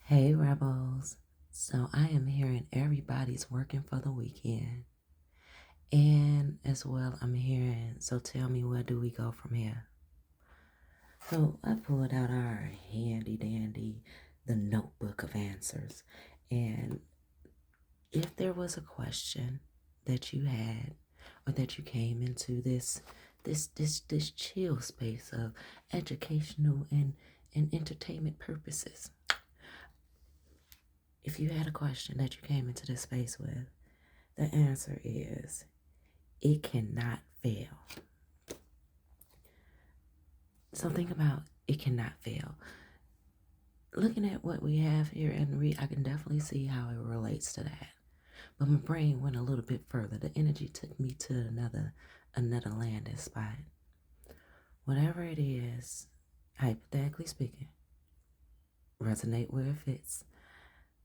Hey Rebels. So I am hearing everybody's working for the weekend. And as well, I'm hearing, so tell me, where do we go from here? So I pulled out our handy dandy, the notebook of answers. And if there was a question that you had, or that you came into this chill space of educational and entertainment purposes, if you had a question that you came into this space with, the answer is it cannot fail. So think about it cannot fail. Looking at what we have here and I can definitely see how it relates to that. But my brain went a little bit further. The energy took me to another landing spot. Whatever it is, hypothetically speaking, resonate where it fits.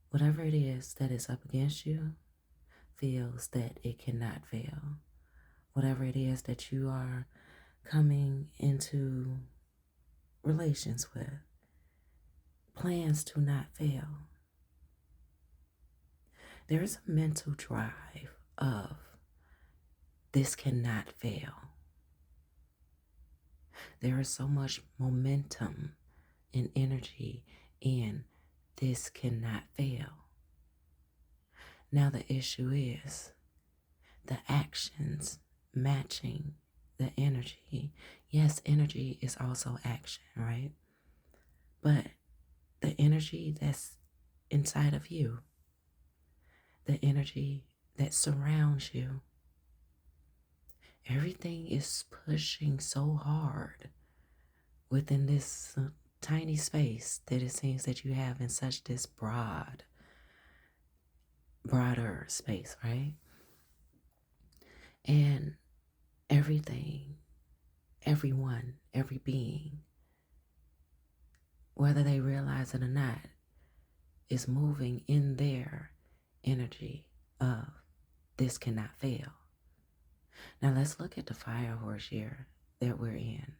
Whatever it is that is up against you feels that it cannot fail. Whatever it is that you are coming into relations with plans to not fail. There is a mental drive of this cannot fail. There is so much momentum and energy in this cannot fail. Now the issue is the actions matching the energy. Yes, energy is also action, right? But the energy that's inside of you, the energy that surrounds you, everything is pushing so hard within this tiny space that it seems that you have in such this broader space, right? And everything, everyone, every being, whether they realize it or not, is moving in their energy of this cannot fail. Now let's look at the fire horse year that we're in.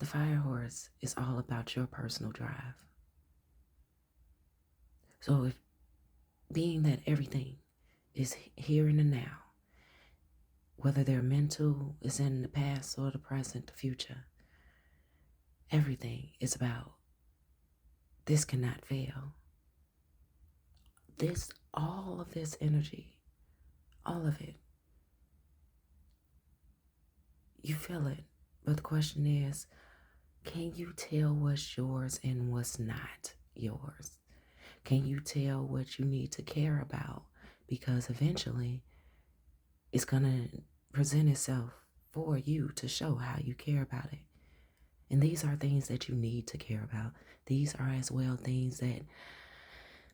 The fire horse is all about your personal drive. So if being that everything is here in the now, whether their mental is in the past or the present, the future, everything is about this cannot fail. All of this energy, all of it, you feel it. But the question is, can you tell what's yours and what's not yours? Can you tell what you need to care about? Because eventually it's going to present itself for you to show how you care about it. And these are things that you need to care about. These are as well things that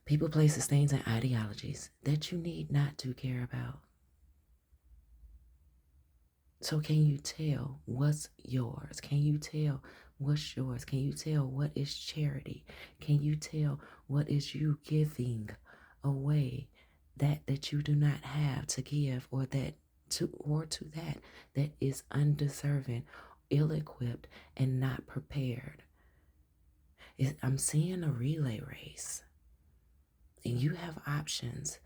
people, places, things, and ideologies that you need not to care about. So can you tell what's yours? Can you tell what's yours? Can you tell what is charity? Can you tell what is you giving away that you do not have to give, or to that is undeserving, ill-equipped, and not prepared? I'm seeing a relay race, and you have options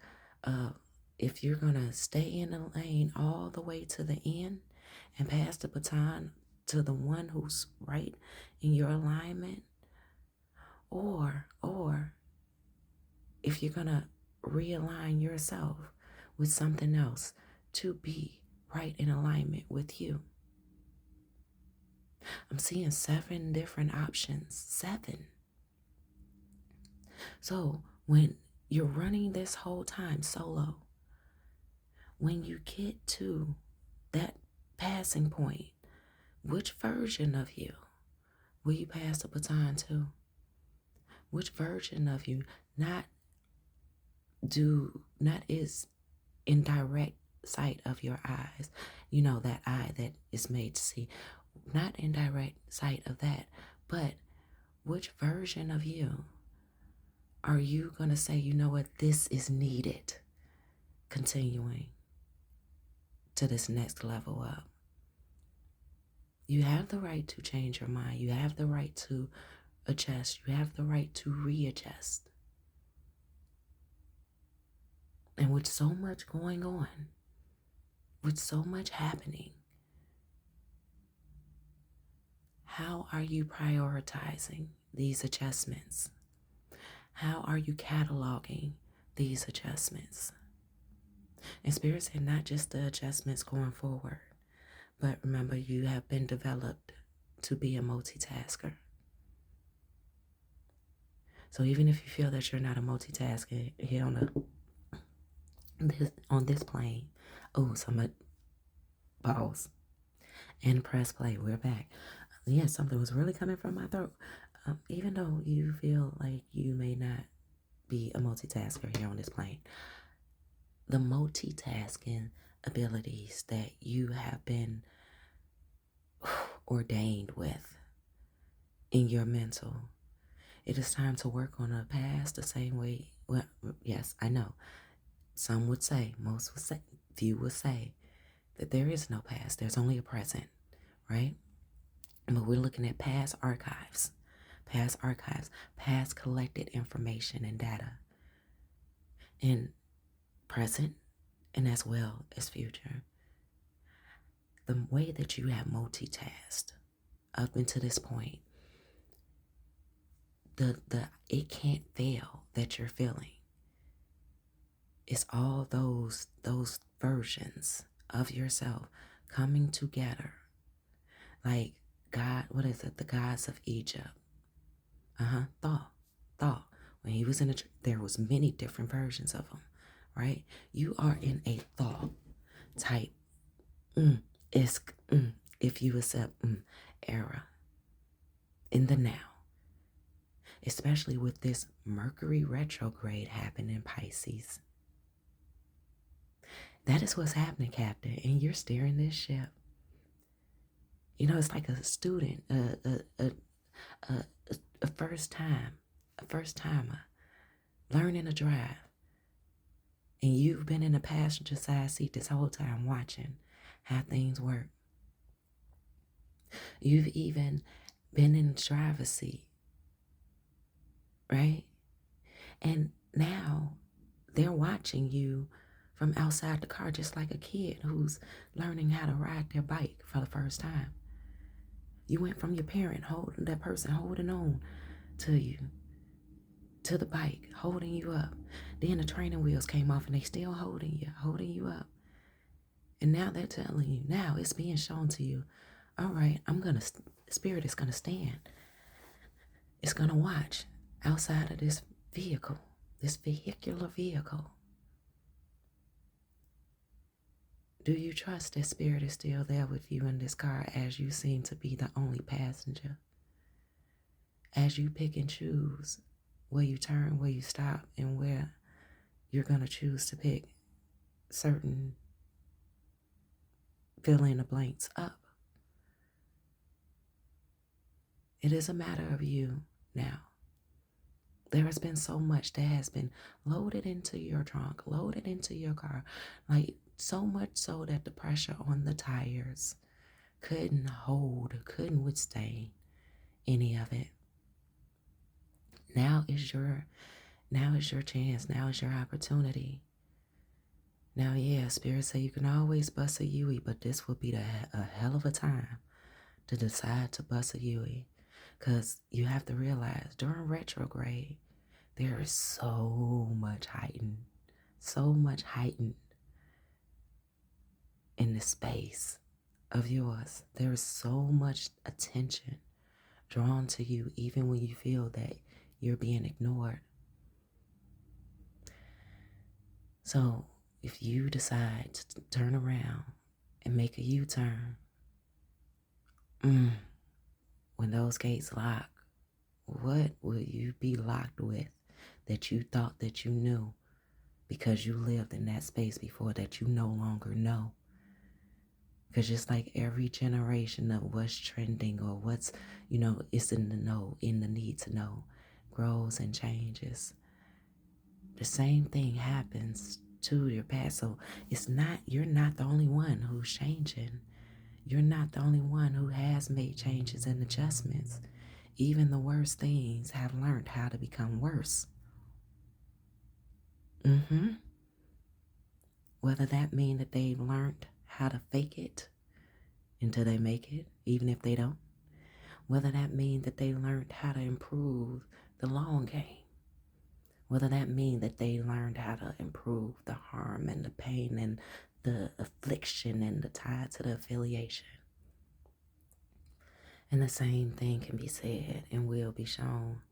of if you're going to stay in the lane all the way to the end and pass the baton to the one who's right in your alignment, or if you're going to realign yourself with something else to be right in alignment with you. I'm seeing 7 different options. 7. So when you're running this whole time solo, when you get to that passing point, which version of you will you pass the baton to? Which version of you not is in direct sight of your eyes? You know, that eye that is made to see. Not in direct sight of that, but which version of you are you going to say, you know what, this is needed, continuing to this next level up? You have the right to change your mind. You have the right to adjust. You have the right to readjust. And with so much going on, with so much happening, how are you prioritizing these adjustments? How are you cataloging these adjustments? And Spirit said not just the adjustments going forward, but remember you have been developed to be a multitasker. So even if you feel that you're not a multitasker here on this plane, oh, somebody pause and press play. We're back. Yes, something was really coming from my throat. Even though you feel like you may not be a multitasker here on this plane, the multitasking abilities that you have been ordained with in your mental, it is time to work on a past the same way. Well, yes, I know. Some would say, most would say, few would say that there is no past. There's only a present, right? But we're looking at past archives, past collected information and data, and present, and as well as future. The way that you have multitasked up until this point, the it can't fail that you're feeling. It's all those versions of yourself coming together, like God. What is it? The gods of Egypt. Thought. When he was in there was many different versions of him, right? You are in a thought type, is, if you accept era in the now, especially with this Mercury retrograde happening in Pisces. That is what's happening, Captain, and you're steering this ship. You know, it's like a student, a first timer, learning to drive. And you've been in the passenger side seat this whole time watching how things work. You've even been in the driver's seat, right? And now they're watching you from outside the car, just like a kid who's learning how to ride their bike for the first time. You went from your parent holding that person holding on to you, to the bike, holding you up. Then the training wheels came off and they still holding you up. And now they're telling you, now it's being shown to you, all right, Spirit is going to stand. It's going to watch outside of this vehicle, this vehicular vehicle. Do you trust that Spirit is still there with you in this car as you seem to be the only passenger? As you pick and choose where you turn, where you stop, and where you're going to choose to pick certain fill in the blanks up. It is a matter of you now. There has been so much that has been loaded into your trunk, loaded into your car, like so much so that the pressure on the tires couldn't withstand any of it. Now is your chance. Now is your opportunity. Now, yeah, Spirit say you can always bust a Yui, but this will be a hell of a time to decide to bust a Yui. Because you have to realize during retrograde, there is so much heightened in the space of yours. There is so much attention drawn to you, even when you feel that you're being ignored. So if you decide to turn around and make a U-turn, when those gates lock, what will you be locked with that you thought that you knew because you lived in that space before that you no longer know? Because just like every generation of what's trending or what's, is in the know, in the need to know, grows and changes. The same thing happens to your past. So you're not the only one who's changing. You're not the only one who has made changes and adjustments. Even the worst things have learned how to become worse. Whether that mean that they've learned how to fake it until they make it, even if they don't. Whether that mean that they learned how to improve the long game. Whether that mean that they learned how to improve the harm and the pain and the affliction and the tie to the affiliation. And the same thing can be said and will be shown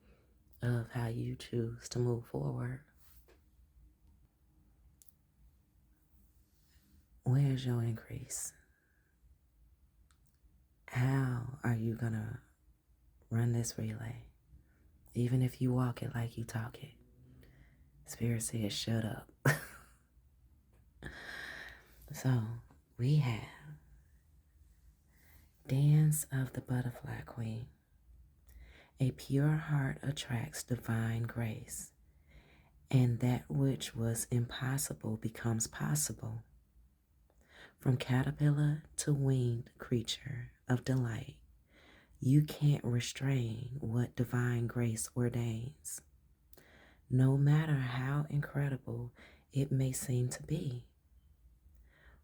of how you choose to move forward. Where's your increase? How are you going to run this relay? Even if you walk it like you talk it. Spirit says, shut up. So, we have Dance of the Butterfly Queen. A pure heart attracts divine grace, and that which was impossible becomes possible. From caterpillar to winged creature of delight, you can't restrain what divine grace ordains, no matter how incredible it may seem to be.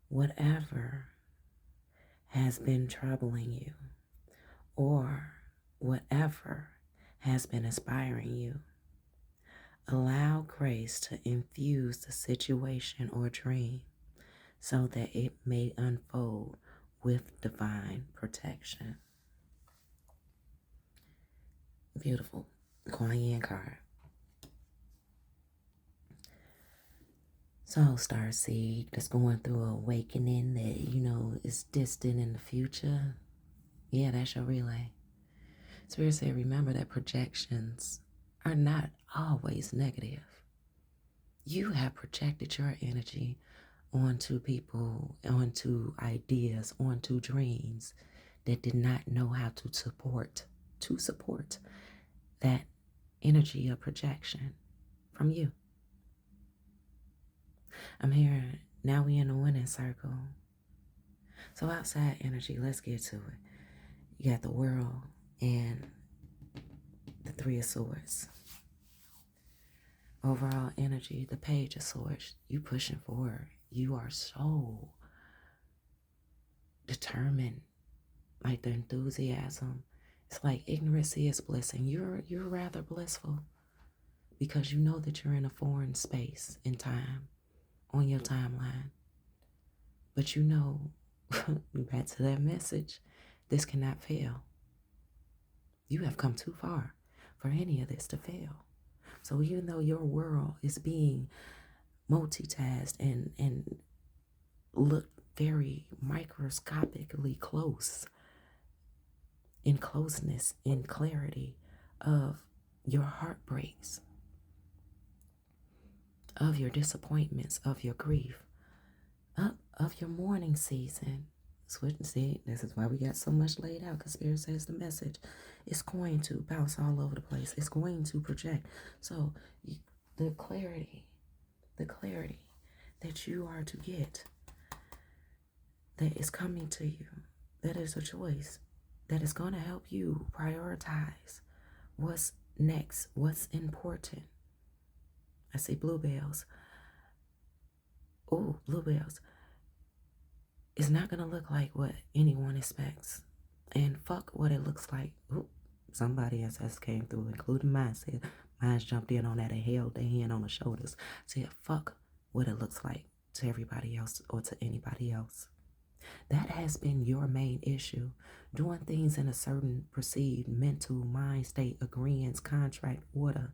Whatever has been troubling you, or whatever has been inspiring you, allow grace to infuse the situation or dream so that it may unfold with divine protection. Beautiful. Kuan Yin card. So, starseed that's going through an awakening that, is distant in the future. Yeah, that's your relay. Spirit said, remember that projections are not always negative. You have projected your energy onto people, onto ideas, onto dreams that did not know how to support that energy of projection from you. I'm here, now we in the winning circle. So outside energy, let's get to it. You got the World and the Three of Swords. Overall energy, the Page of Swords. You pushing forward. You are so determined. Like the enthusiasm. It's like ignorance is bliss, and you're rather blissful because you know that you're in a foreign space and time on your timeline. But you know, back to that message, this cannot fail. You have come too far for any of this to fail. So even though your world is being multitasked and look very microscopically close, in closeness, in clarity of your heartbreaks, of your disappointments, of your grief, of your mourning season. See, this is why we got so much laid out, because Spirit says the message is going to bounce all over the place. It's going to project. So the clarity that you are to get, that is coming to you, that is a choice, that is going to help you prioritize what's next, what's important. I see bluebells. Oh, bluebells. It's not going to look like what anyone expects. And fuck what it looks like. Ooh, somebody else has came through, including mine. Said, mine's jumped in on that and held their hand on the shoulders. Said, fuck what it looks like to everybody else or to anybody else. That has been your main issue. Doing things in a certain perceived mental mind state, agreements, contract, order.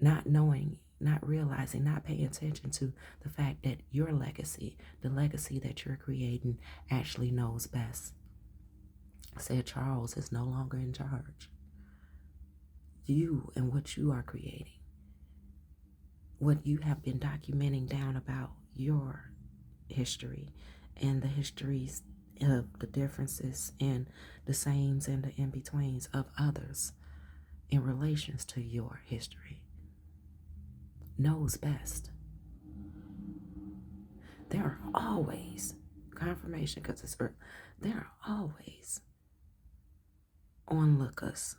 Not knowing, not realizing, not paying attention to the fact that your legacy, the legacy that you're creating, actually knows best. Said Charles is no longer in charge. You and what you are creating, what you have been documenting down about your history and the histories of the differences and the sames and the in-betweens of others in relations to your history, knows best. There are always, confirmation because it's earth, there are always onlookers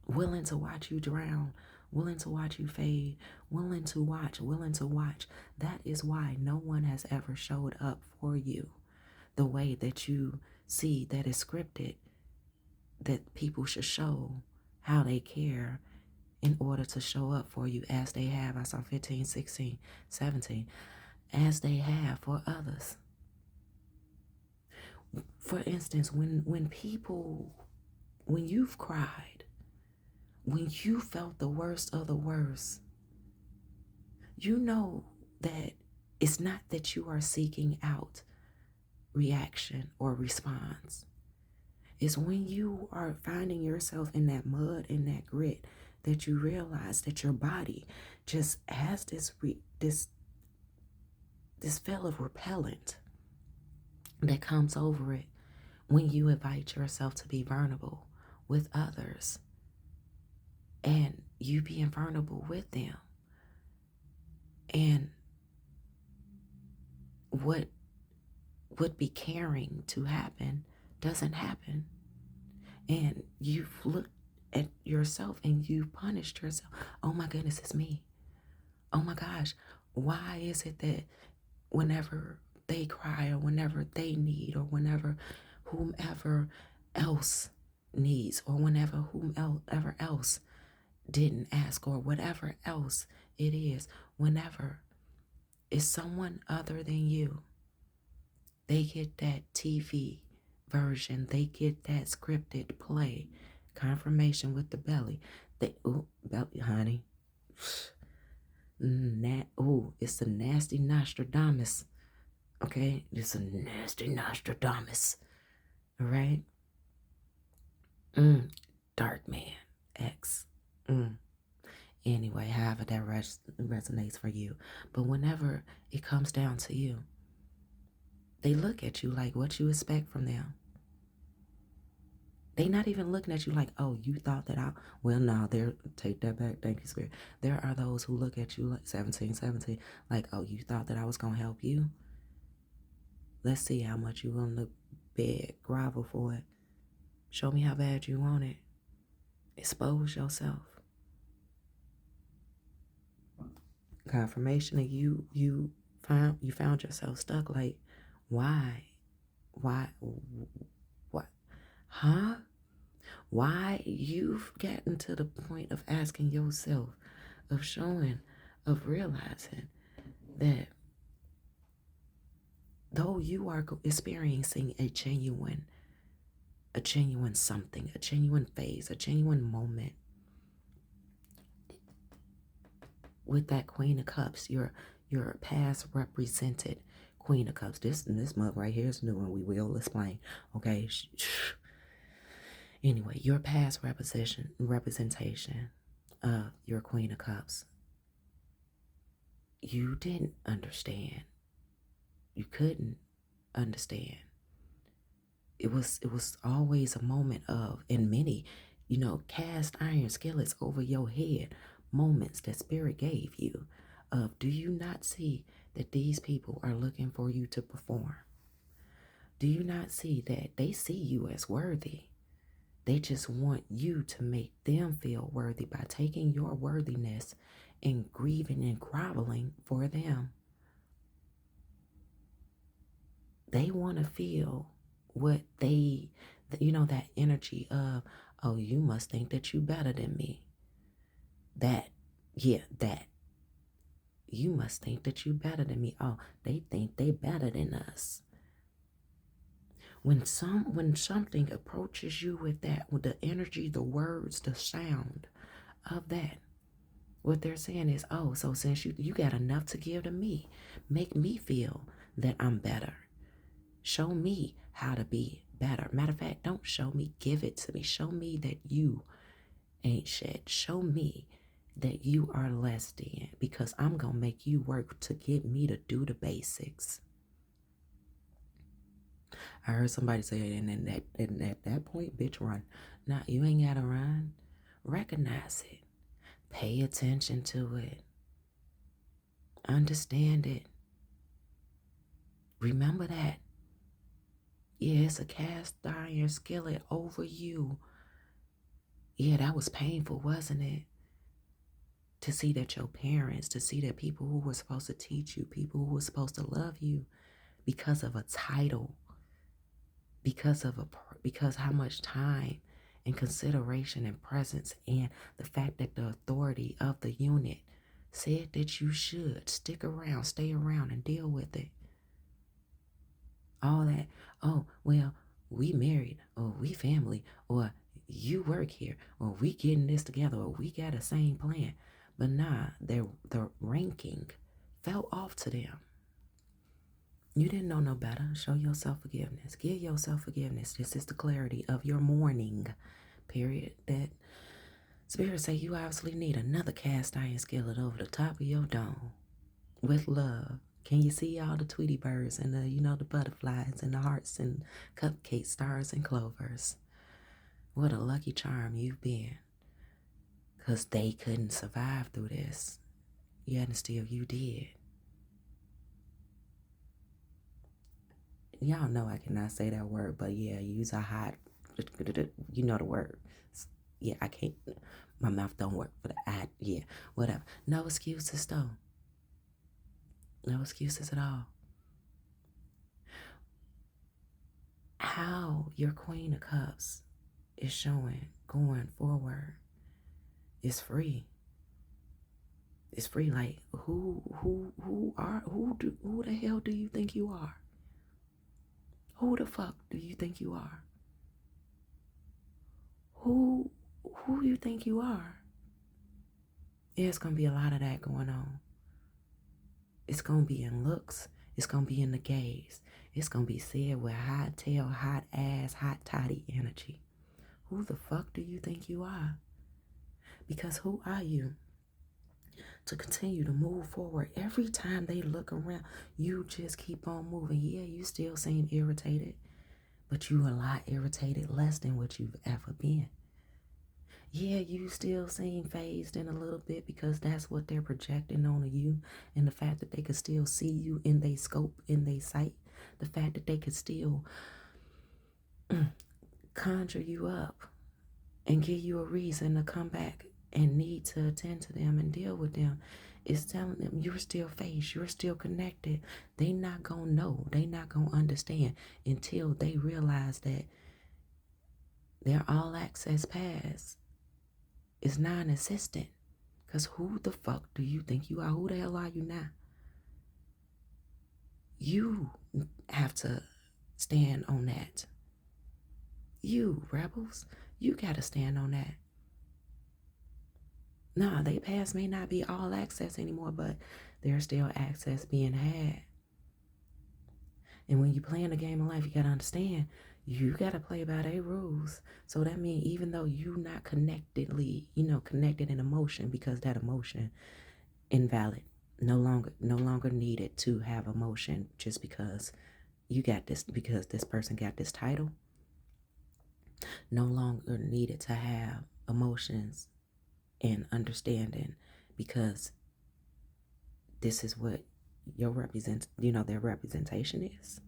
willing to watch you drown, willing to watch you fade, willing to watch, willing to watch. That is why no one has ever showed up for you the way that you see that is scripted, that people should show how they care in order to show up for you as they have. I saw 15, 16, 17, as they have for others. For instance, when you've cried, when you felt the worst of the worst, you know that it's not that you are seeking out reaction or response. It's when you are finding yourself in that mud and that grit that you realize that your body just has this feel of repellent that comes over it when you invite yourself to be vulnerable with others and you being vulnerable with them. And what would be caring to happen doesn't happen. And you've looked at yourself and you've punished yourself. Oh my goodness, it's me. Oh my gosh, why is it that whenever they cry or whenever they need or whenever whomever else needs or whenever whomever else didn't ask or whatever else it is, whenever it's someone other than you, they get that TV version, they get that scripted play, confirmation with the belly. Belly, honey. It's a nasty Nostradamus. Okay, it's a nasty Nostradamus. All right. Dark man X. Anyway, however that resonates for you. But whenever it comes down to you, they look at you like what you expect from them. They not even looking at you like, oh, you thought that well, no, take that back. Thank you, Spirit. There are those who look at you like 17, like, oh, you thought that I was going to help you? Let's see how much you willing to beg, grovel for it. Show me how bad you want it. Expose yourself. Confirmation that you found yourself stuck. Like, why? What? Huh? Why? You've gotten to the point of asking yourself, of showing, of realizing that though you are experiencing a genuine something, a genuine phase, a genuine moment with that Queen of Cups, your past represented Queen of Cups. This mug right here is new, and we will explain. Okay. Anyway, your past representation of your Queen of Cups. You didn't understand. You couldn't understand. It was always a moment of, and many, cast iron skillets over your head, moments that Spirit gave you of, do you not see that these people are looking for you to perform? Do you not see that they see you as worthy? They just want you to make them feel worthy by taking your worthiness and grieving and groveling for them. They want to feel what that energy of, oh, you must think that you better than me. That. You must think that you better than me. Oh, they think they better than us. When something approaches you with that, with the energy, the words, the sound of that, what they're saying is, oh, so since you got enough to give to me, make me feel that I'm better. Show me how to be better. Matter of fact, don't show me, give it to me. Show me that you ain't shit. Show me that you are less than, because I'm going to make you work to get me to do the basics. I heard somebody say, and at that point, bitch, run. Nah, you ain't got to run. Recognize it. Pay attention to it. Understand it. Remember that. Yeah, it's a cast iron skillet over you. Yeah, that was painful, wasn't it? to see that your parents, to see that people who were supposed to teach you, people who were supposed to love you because of a title, because how much time and consideration and presence and the fact that the authority of the unit said that you should stick around, stay around and deal with it. All that, oh, well, we married or we family or you work here or we getting this together or we got a same plan. But nah, the ranking fell off to them. You didn't know no better. Show yourself forgiveness. Give yourself forgiveness. This is the clarity of your mourning period. That Spirit say you obviously need another cast iron skillet over the top of your dome with love. Can you see all the Tweety birds and the butterflies and the hearts and cupcake stars and clovers? What a lucky charm you've been. Because they couldn't survive through this. Yet and still you did. Y'all know I cannot say that word, but yeah, use a hot, you know the word. Yeah, I can't, my mouth don't work for the yeah, whatever. No excuses though. No excuses at all. How your Queen of Cups is showing going forward is free. It's free. Like who the hell do you think you are? Who the fuck do you think you are? Who you think you are? There's gonna be a lot of that going on. It's gonna be in looks. It's gonna be in the gaze. It's gonna be said with hot tail, hot ass, hot toddy energy. Who the fuck do you think you are? Because who are you? To continue to move forward. Every time they look around, you just keep on moving. Yeah, you still seem irritated, but you a lot irritated less than what you've ever been. Yeah, you still seem phased in a little bit because that's what they're projecting onto you, and the fact that they could still see you in their scope, in their sight, the fact that they could still conjure you up and give you a reason to come back and need to attend to them and deal with them is telling them you're still phased, you're still connected. They not gonna know, they not gonna understand until they realize that their all access pass is non-existent. Because who the fuck do you think you are? Who the hell are you now? You have to stand on that. You, rebels, you got to stand on that. Nah, they pass may not be all access anymore, but there's still access being had. And when you play in the game of life, you got to understand, you got to play by their rules. So that means even though you not connected in emotion, because that emotion invalid, no longer needed to have emotion just because you got this, because this person got this title, no longer needed to have emotions and understanding because this is what their representation is.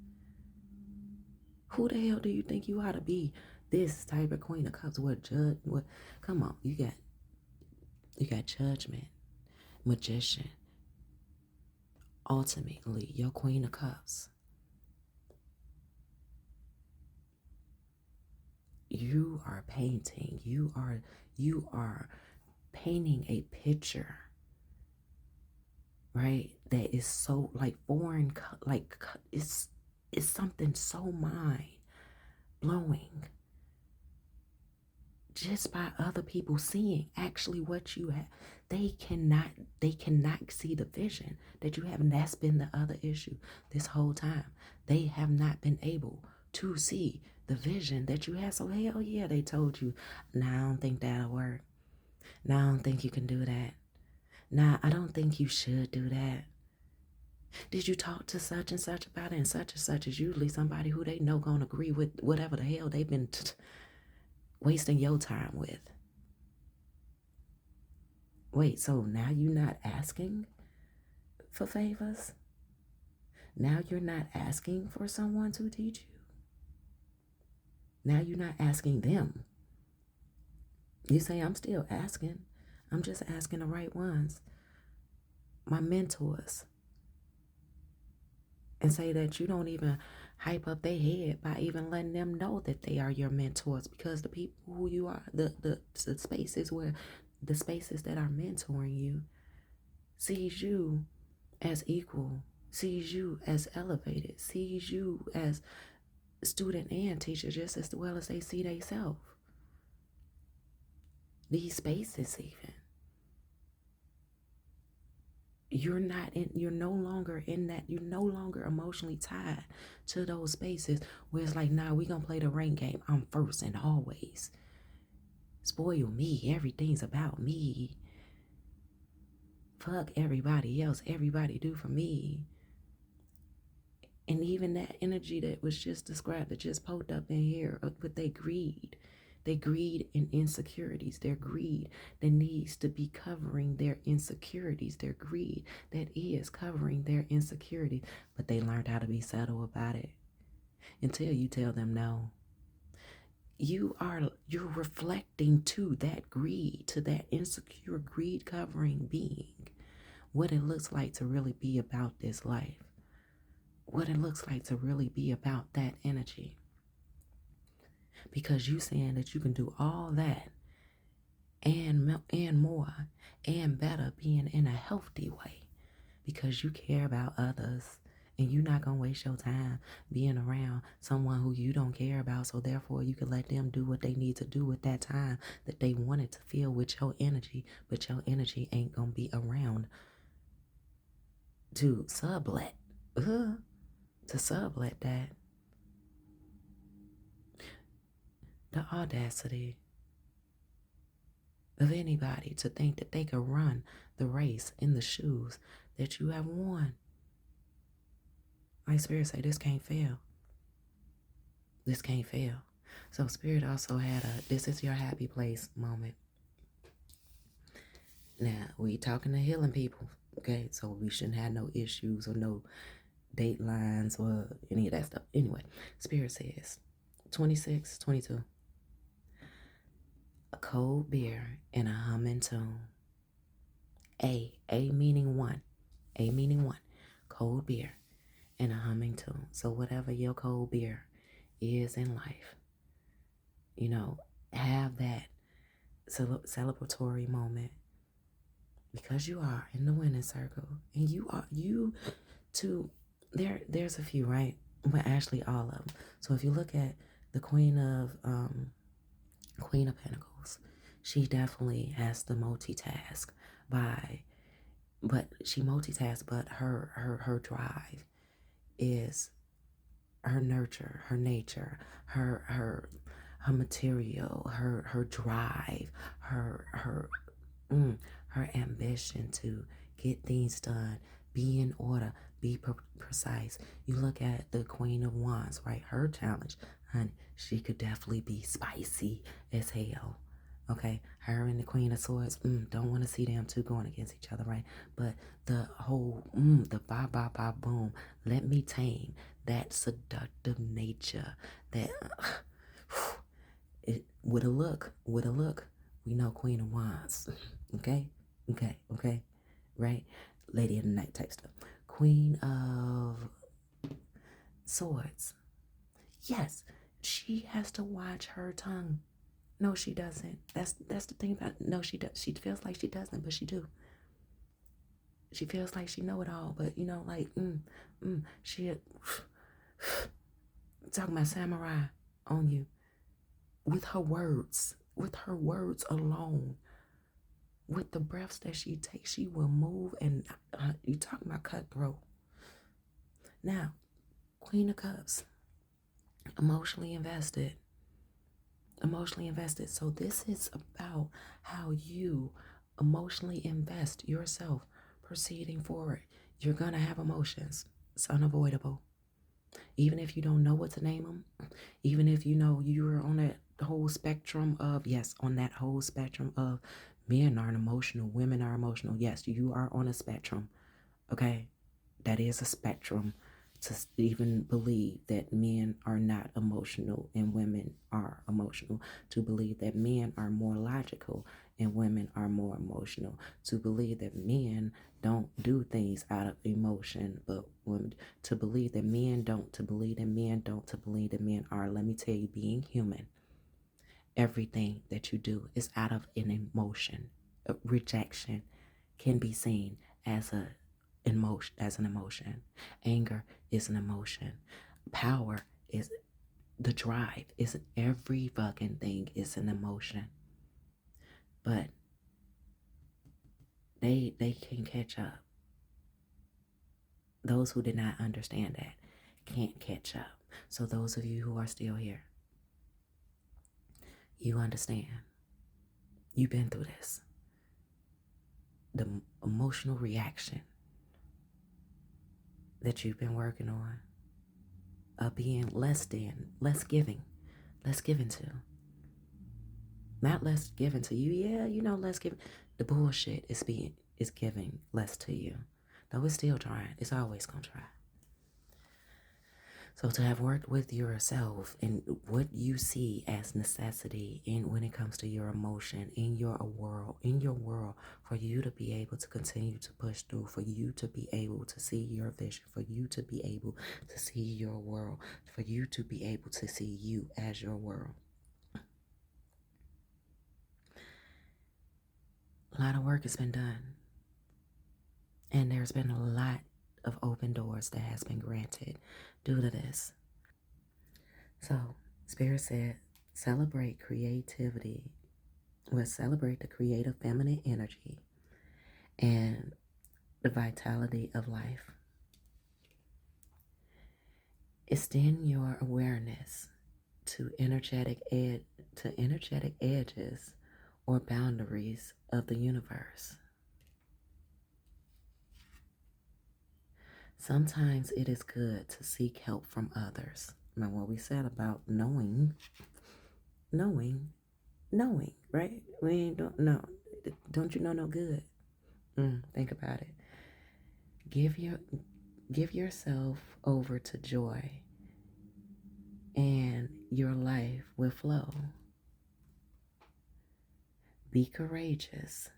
Who the hell do you think you ought to be? This type of Queen of Cups, come on, you got Judgment, Magician, ultimately your Queen of Cups. You are painting, you are painting a picture, right? That is so like foreign, like it's something so mind blowing just by other people seeing actually what you have. They cannot see the vision that you have, and that's been the other issue this whole time. They have not been able to see the vision that you have. So hell yeah, they told you, nah, I don't think that'll work. Nah, I don't think you can do that. Nah, I don't think you should do that. Did you talk to such and such about it? And such is usually somebody who they know gonna agree with whatever the hell they've been wasting your time with. Wait, so now you're not asking for favors? Now you're not asking for someone to teach you? Now you're not asking them. You say, I'm still asking. I'm just asking the right ones, my mentors, and say that you don't even hype up their head by even letting them know that they are your mentors, because the people who you are, the spaces where the spaces that are mentoring you sees you as equal, sees you as elevated, sees you as student and teacher just as well as they see themselves. These spaces even. You're no longer in that, you're no longer emotionally tied to those spaces where it's like, nah, we gonna play the rank game. I'm first and always. Spoil me. Everything's about me. Fuck everybody else. Everybody do for me. And even that energy that was just described, that just poked up in here with their greed. Their greed and insecurities, their greed that needs to be covering their insecurities, their greed that is covering their insecurities. But they learned how to be subtle about it until you tell them no. You're reflecting to that greed, to that insecure greed covering being, what it looks like to really be about this life, what it looks like to really be about that energy. Because you saying that you can do all that and more and better, being in a healthy way, because you care about others, and you're not going to waste your time being around someone who you don't care about. So therefore you can let them do what they need to do with that time that they wanted to feel with your energy, but your energy ain't going to be around to sublet. To sublet that. The audacity of anybody to think that they could run the race in the shoes that you have worn. Like Spirit say, this can't fail. This can't fail. So Spirit also had a this is your happy place moment. Now, we talking to healing people, okay? So we shouldn't have no issues or no datelines or any of that stuff. Anyway, Spirit says 26, 22. A cold beer and a humming tune. A meaning one. A meaning one. Cold beer and a humming tune. So whatever your cold beer is in life, you know, have that celebratory moment, because you are in the winning circle, and you too. There's a few, right? But actually all of them. So if you look at the Queen of Pentacles, she definitely has to multitask but she multitasks, but her drive is her nurture, her nature, her material, her drive, her ambition to get things done, be in order, be precise. You look at the Queen of Wands, right? Her challenge, honey, she could definitely be spicy as hell. Okay, her and the Queen of Swords, don't want to see them two going against each other, right? But the whole, the ba boom, let me tame that seductive nature, that it with a look, we know Queen of Wands, okay, right? Lady of the Night type stuff. Queen of Swords, yes, she has to watch her tongue. No, she doesn't. That's the thing about it. No, she does. She feels like she doesn't, but she do. She feels like she know it all, but you know, like she talking about samurai on you with her words alone, with the breaths that she takes, she will move. And you talking about cutthroat. Now, Queen of Cups, emotionally invested. So this is about how you emotionally invest yourself proceeding forward. You're gonna have emotions. It's unavoidable. Even if you don't know what to name them, even if you know you're on that whole spectrum of, yes, on that whole spectrum of men are emotional, women are emotional. Yes, you are on a spectrum. Okay, that is a spectrum. To even believe that men are not emotional and women are emotional, to believe that men are more logical and women are more emotional. To believe that men don't do things out of emotion, but women, to believe that men don't, to believe that men don't, to believe that men are. Let me tell you, being human, everything that you do is out of an emotion. Rejection can be seen as an emotion. Anger is an emotion. Power is the drive. Is every fucking thing is an emotion. But they can catch up. Those who did not understand that can't catch up. So those of you who are still here, you understand. You've been through this. The emotional reaction that you've been working on of being less giving to. Not less given to you. Yeah, less given. The bullshit is giving less to you. Though it's still trying. It's always gonna try. So to have worked with yourself and what you see as necessity in when it comes to your emotion in your world, for you to be able to continue to push through, for you to be able to see your vision, for you to be able to see your world, for you to be able to see you as your world. A lot of work has been done. And there's been a lot of open doors that has been granted due to this. So, Spirit said, celebrate creativity. Well, celebrate the creative feminine energy and the vitality of life. Extend your awareness to energetic edges or boundaries of the universe. Sometimes it is good to seek help from others. Remember what we said about knowing, right? We don't know. Don't you know no good? Think about it. Give yourself over to joy, and your life will flow. Be courageous.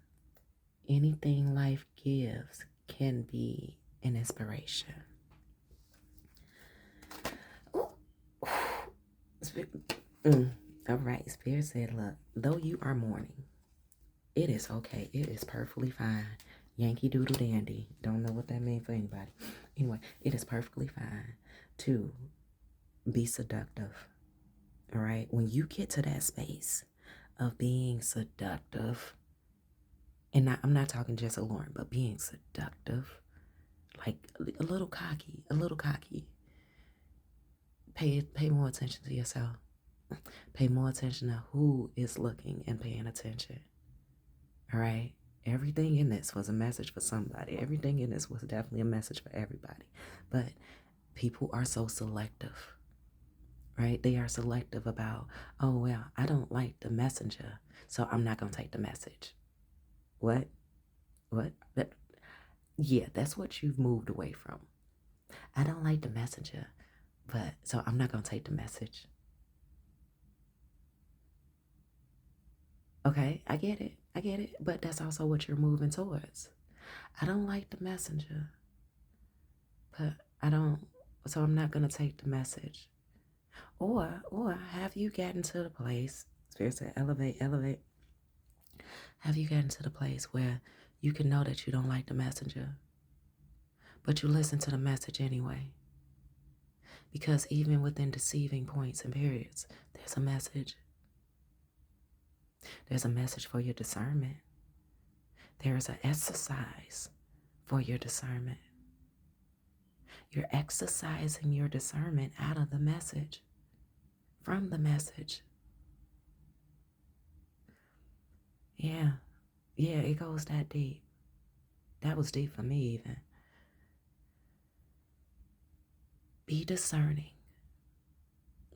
Anything life gives can be an inspiration. All right, Spirit said, look, though you are mourning, it is okay. It is perfectly fine. Yankee Doodle Dandy. Don't know what that means for anybody. Anyway, it is perfectly fine to be seductive. All right? When you get to that space of being seductive, and I'm not talking just alluring, but being seductive, like a little cocky. Pay more attention to yourself. Pay more attention to who is looking and paying attention. All right? Everything in this was a message for somebody. Everything in this was definitely a message for everybody. But people are so selective, right? They are selective about, oh, well, I don't like the messenger, so I'm not going to take the message. What? Yeah, that's what you've moved away from. I don't like the messenger, but so I'm not going to take the message. Okay, I get it. But that's also what you're moving towards. I don't like the messenger, but so I'm not going to take the message. Or have you gotten to the place, Spirit said, elevate. Have you gotten to the place where you can know that you don't like the messenger, but you listen to the message anyway? Because even within deceiving points and periods, there's a message. There's a message for your discernment. There is an exercise for your discernment. You're exercising your discernment out of the message, from the message. Yeah, it goes that deep. That was deep for me even. Be discerning.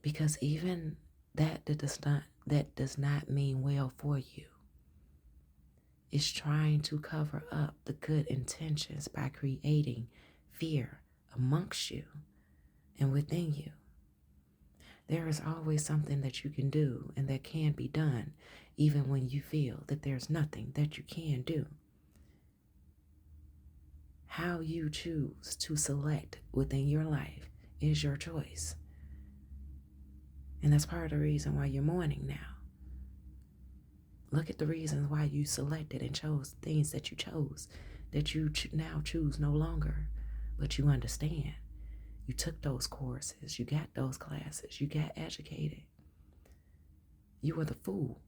Because even that does not mean well for you. It's trying to cover up the good intentions by creating fear amongst you and within you. There is always something that you can do and that can be done even when you feel that there's nothing that you can do. How you choose to select within your life is your choice. And that's part of the reason why you're mourning now. Look at the reasons why you selected and chose things that you chose, that you now choose no longer. But you understand. You took those courses, you got those classes, you got educated. You were the fool.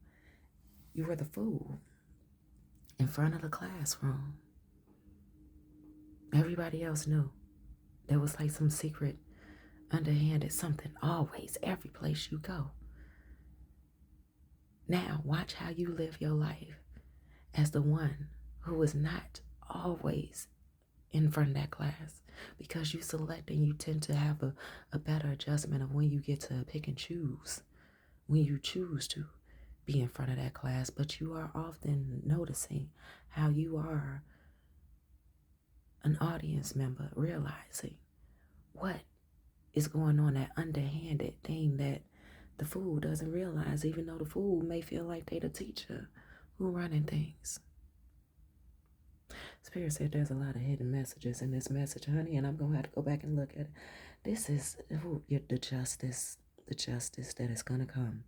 You were the fool in front of the classroom. Everybody else knew. There was like some secret, underhanded something always, every place you go. Now, watch how you live your life as the one who is not always in front of that class, because you select and you tend to have a better adjustment of when you get to pick and choose, when you choose to be in front of that class. But you are often noticing how you are an audience member, realizing what is going on, that underhanded thing that the fool doesn't realize, even though the fool may feel like they the teacher who running things. Spirit said there's a lot of hidden messages in this message, honey, and I'm going to have to go back and look at it. This is the justice that is going to come.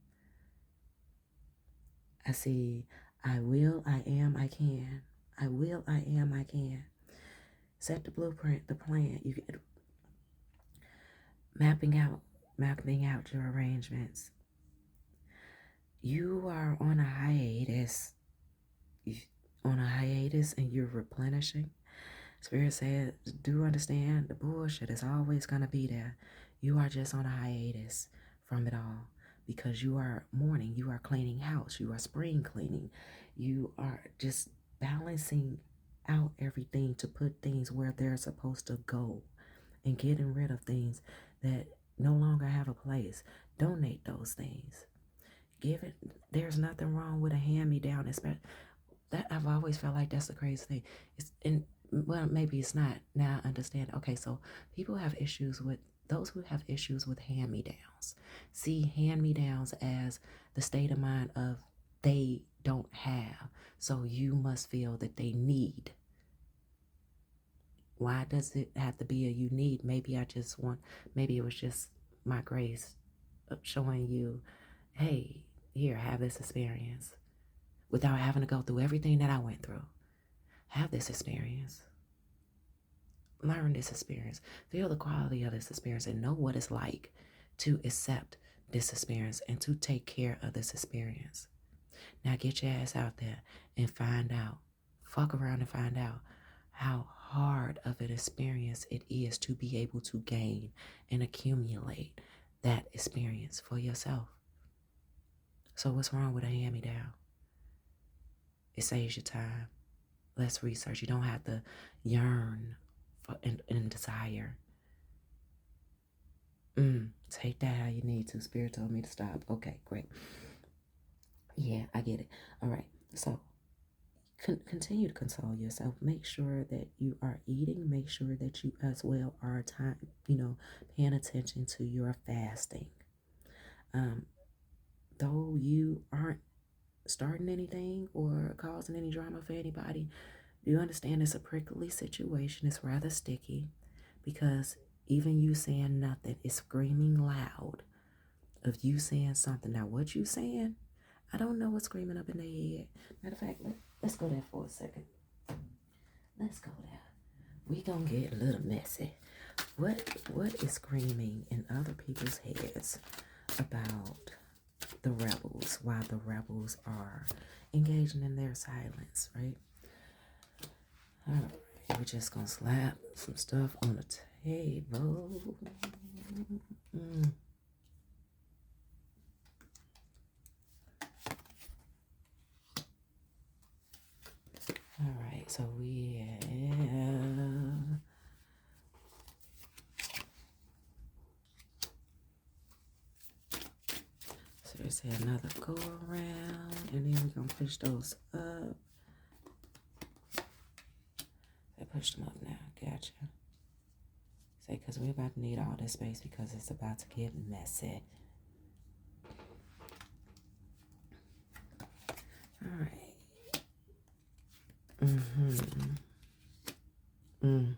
I see, I will, I am, I can. I will, I am, I can. Set the blueprint, the plan. You get mapping out your arrangements. You are on a hiatus. And you're replenishing. Spirit said, do understand the bullshit is always going to be there. You are just on a hiatus from it all because you are mourning. You are cleaning house. You are spring cleaning. You are just balancing out everything to put things where they're supposed to go and getting rid of things that no longer have a place. Donate those things. Give it. There's nothing wrong with a hand-me-down. That I've always felt like that's the crazy thing. Well, maybe it's not. Now I understand. Okay, so people have issues with those who have issues with hand-me-downs. See hand-me-downs as the state of mind of they don't have, so you must feel that they need. Why does it have to be a you need? Maybe it was just my grace of showing you, hey, here, have this experience without having to go through everything that I went through. Have this experience. Learn this experience. Feel the quality of this experience and know what it's like to accept this experience and to take care of this experience. Now get your ass out there and find out. Fuck around and find out how hard of an experience it is to be able to gain and accumulate that experience for yourself. So what's wrong with a hand-me-down? It saves you time. Less research. You don't have to yearn for and desire. Take that how you need to. Spirit told me to stop. Okay, great. Yeah, I get it. All right. So continue to console yourself. Make sure that you are eating. Make sure that you as well are paying attention to your fasting. Though you aren't starting anything or causing any drama for anybody, do you understand it's a prickly situation? It's rather sticky because even you saying nothing is screaming loud of you saying something. Now, what you saying? I don't know what's screaming up in their head. Matter of fact, let's go there for a second. Let's go there. We gonna get a little messy. What is screaming in other people's heads about the rebels while the rebels are engaging in their silence, right? All right, we're just gonna slap some stuff on the table. All right, so we have there's another go around, and then we're gonna push those up. I pushed them up now. Gotcha. Say, because we're about to need all this space because it's about to get messy. Mm-hmm. Mm.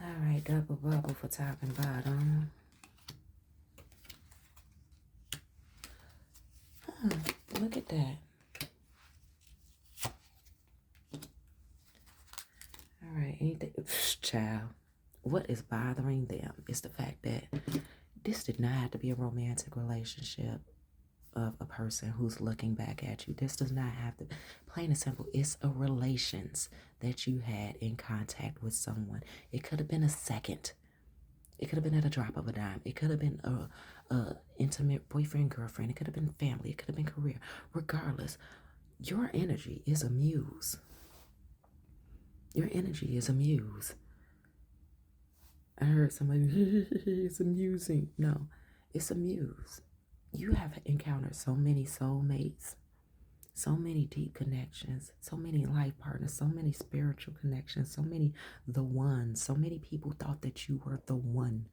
All right, double bubble for top and bottom. Look at that. All right, anything, child. What is bothering them is the fact that this did not have to be a romantic relationship of a person who's looking back at you. This does not have to, plain and simple, it's a relations that you had in contact with someone. It could have been a second. It could have been at a drop of a dime. It could have been a intimate boyfriend, girlfriend. It could have been family. It could have been career. Regardless, your energy is a muse. Your energy is a muse. I heard somebody, it's amusing. No, it's a muse. You have encountered so many soulmates, so many deep connections, so many life partners, so many spiritual connections, so many the ones. So many people thought that you were the one.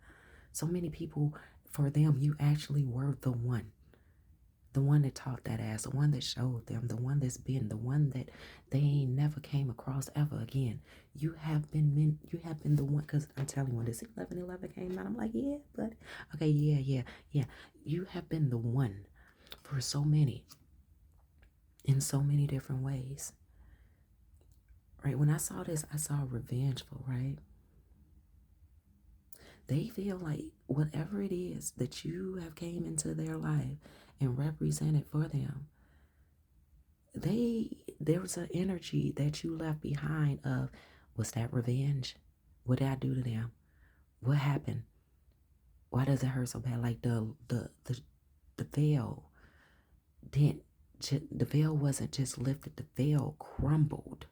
So many people, for them, you actually were the one. The one that taught that ass, the one that showed them, the one that's been, the one that they ain't never came across ever again. You have been the one, because I'm telling you, when this 11/11 came out, I'm like, yeah, but okay, yeah. You have been the one for so many, in so many different ways. Right? When I saw this, I saw revengeful, right? They feel like whatever it is that you have came into their life and represented for them, there was an energy that you left behind of, was that revenge? What did I do to them? What happened? Why does it hurt so bad? Like the veil didn't, the veil wasn't just lifted, the veil crumbled.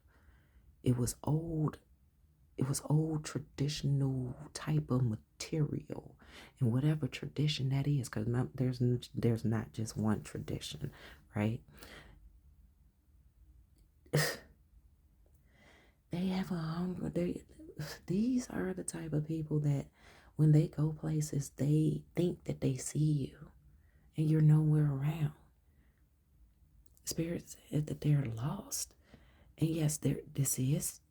It was old traditional type of material, and whatever tradition that is, because there's not just one tradition, right? They have a hunger. These are the type of people that when they go places, they think that they see you and you're nowhere around. Spirit said that they're lost. And yes, this is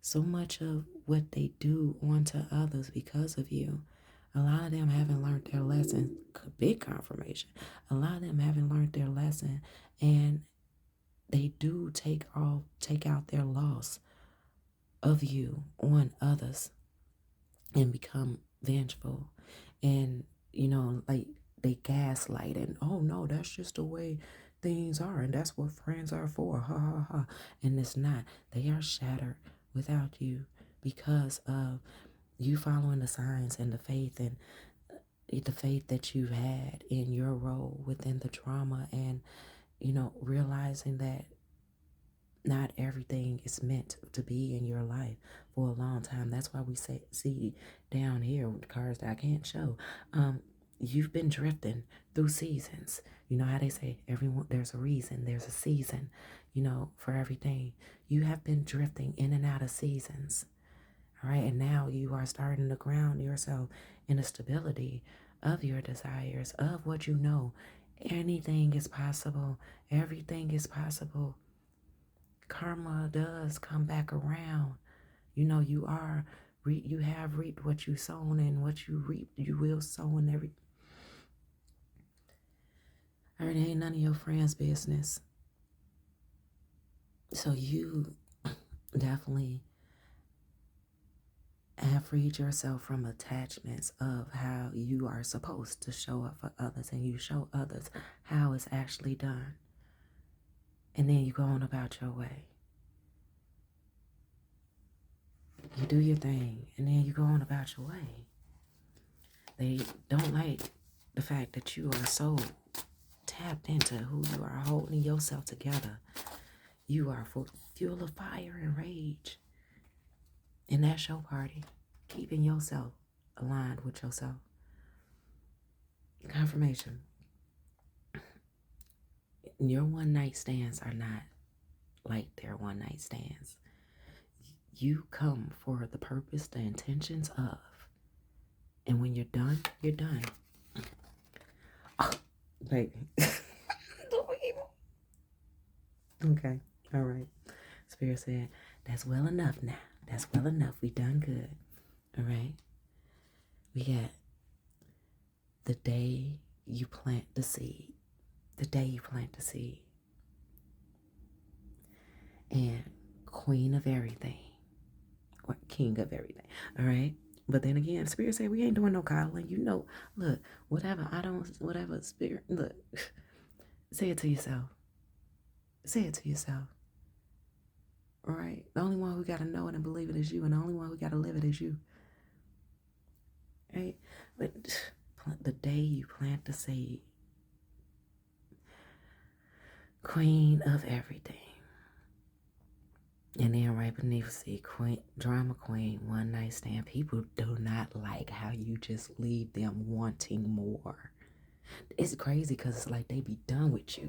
so much of what they do onto others because of you. A lot of them haven't learned their lesson. Big confirmation. A lot of them haven't learned their lesson, and they do take out their loss of you on others and become vengeful. And like they gaslight, and oh no, that's just the way things are, and that's what friends are for, ha ha ha. And it's not. They are shattered without you because of you following the signs and the faith, and the faith that you've had in your role within the trauma, and realizing that not everything is meant to be in your life for a long time. That's why we see down here with the cards that I can't show. You've been drifting through seasons. You know how they say everyone, there's a reason, there's a season, for everything. You have been drifting in and out of seasons. All right. And now you are starting to ground yourself in the stability of your desires, of what you know. Anything is possible. Everything is possible. Karma does come back around. You have reaped what you sown, and what you reap, you will sow in every. All right, it ain't none of your friends' business. So you definitely have freed yourself from attachments of how you are supposed to show up for others, and you show others how it's actually done. And then you go on about your way. You do your thing, and then you go on about your way. They don't like the fact that you are so tapped into who you are, holding yourself together. You are full of fire and rage. And that's your party. Keeping yourself aligned with yourself. Confirmation. Your one night stands are not like their one night stands. You come for the purpose, the intentions of. And when you're done, you're done. Baby. Okay. All right. Spirit said, that's well enough now. That's well enough. We done good. All right. We got the day you plant the seed. The day you plant the seed. And queen of everything. Or king of everything. All right. But then again, Spirit said we ain't doing no coddling. You know, look, whatever Spirit, look, say it to yourself. Say it to yourself. All right. The only one who got to know it and believe it is you. And the only one who got to live it is you. Right? But the day you plant the seed, queen of everything. And then right beneath, see, queen, drama queen, one night stand. People do not like how you just leave them wanting more. It's crazy because it's like they be done with you.